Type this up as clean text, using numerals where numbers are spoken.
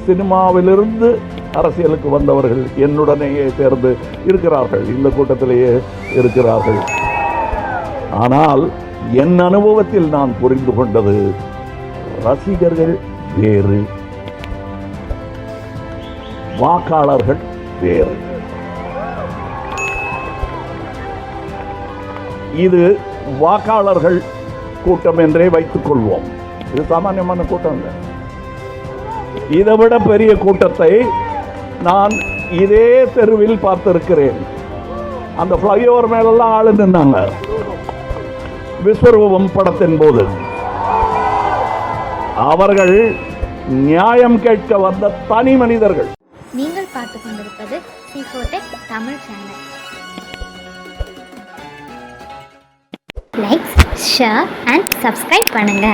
சினிமாவிலிருந்து அரசியலுக்கு வந்தவர்கள் என்னுடனேயே சேர்ந்து இருக்கிறார்கள், இந்த கூட்டத்திலேயே இருக்கிறார்கள். ஆனால் என் அனுபவத்தில் நான் புரிந்து கொண்டது, ரசிகர்கள் வேறு, வாக்காளர்கள் வேறு. இது வாக்காளர்கள் கூட்டம் என்றே வைத்துக் கொள்வோம். இது சாமானியமான கூட்டம் இல்லை. இதை விட பெரிய கூட்டத்தை நான் இதே தெருவில் பார்த்திருக்கிறேன். அந்த ஃப்ளைஓவர் மேலெல்லாம் ஆளு நின்னாங்க விஸ்வரூபம் படத்தின் போது. அவர்கள் நியாயம் கேட்க வந்த தனி மனிதர்கள். நீங்கள் பார்த்து கொண்டிருப்பது C4Tech Tamil channel. Like, share and subscribe பண்ணுங்க.